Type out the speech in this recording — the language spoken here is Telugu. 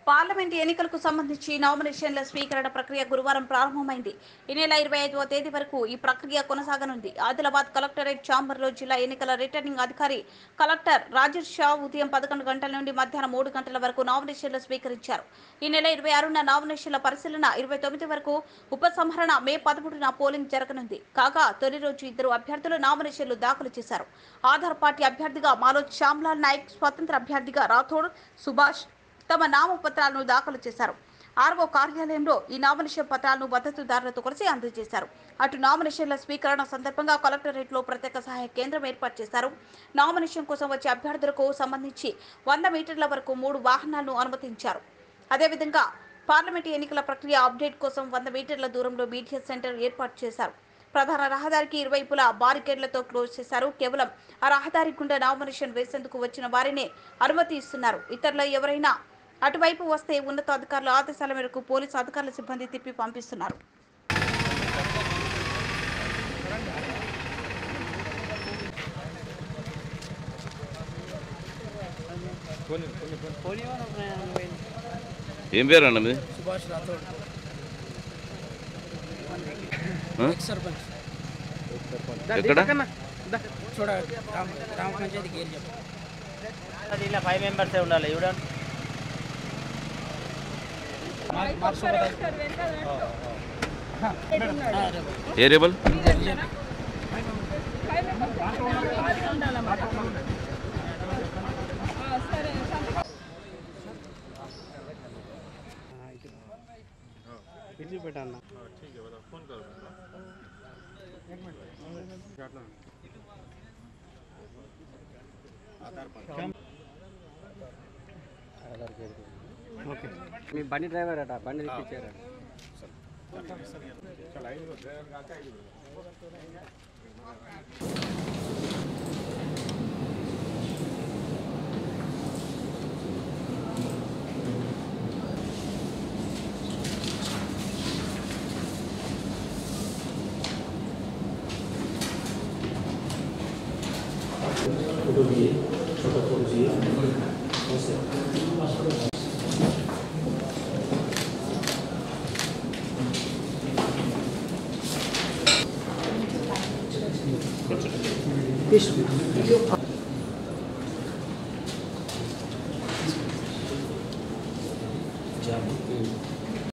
పార్లమెంట్ ఎన్నికలకు సంబంధించి నామినేషన్ల స్వీకరణ ప్రక్రియ గురువారం ప్రారంభమైంది. ఈ నెల 25వ తేదీ వరకు ఈ ప్రక్రియ కొనసాగనుంది. ఆదిలాబాద్ కలెక్టరేట్ ఛాంబర్లో జిల్లా ఎన్నికల రిటర్నింగ్ అధికారి కలెక్టర్ రాజేష్ షా ఉదయం 11 గంటల నుండి మధ్యాహ్నం 3 గంటల వరకు నామినేషన్లు స్వీకరించారు. ఈ నెల 26న నామినేషన్ల పరిశీలన, 29 వరకు ఉపసంహరణ, మే 13న పోలింగ్ జరగనుంది. కాగా తొలి రోజు 2 అభ్యర్థులు నామినేషన్లు దాఖలు చేశారు. ఆధార్ పార్టీ అభ్యర్థిగా మాలోజ్ శ్యామ్లాల్ నాయక్, స్వతంత్ర అభ్యర్థిగా రాథోడ్ సుభాష్ తమ నామపత్రాలను దాఖలు చేశారు. ఆర్ఓ కార్యాలయంలో ఈ నామినేషన్ పత్రాలను మద్దతుదారులతో కలిసి అందజేశారు. అటు నామినేషన్ల స్వీకరణ సందర్భంగా కలెక్టరేట్లో ప్రత్యేక సహాయ కేంద్రం ఏర్పాటు చేశారు. నామినేషన్ కోసం వచ్చే అభ్యర్థులకు సంబంధించి 100 మీటర్ల వరకు 3 వాహనాలను అనుమతించారు. అదేవిధంగా పార్లమెంటు ఎన్నికల ప్రక్రియ అప్డేట్ కోసం 100 మీటర్ల దూరంలో మీడియా సెంటర్ ఏర్పాటు చేశారు. ప్రధాన రహదారికి ఇరువైపులా బారికేడ్లతో క్లోజ్ చేశారు. కేవలం ఆ రహదారి గుండా నామినేషన్ వేసేందుకు వచ్చిన వారినే అనుమతి ఇస్తున్నారు. ఇతరులు ఎవరైనా అటువైపు వస్తే ఉన్నతాధికారుల ఆదేశాల మేరకు పోలీసు అధికారుల సిబ్బంది తిప్పి పంపిస్తున్నారు. ఏం పేరు అన్న మీది? సుభాష్ రాథోడ్, సర్పంచ్. ఎక్కడ? చూడ గ్రామ పంచాయతీ గేర్ చెప్పు. ఇలా 5 మెంబర్సే ఉండాలి. చూడండి, ఏ రేబల్ పెట్టాను. ఓకే, మీ బండి డ్రైవర్ అట, బండి తెప్పించారు. Isso.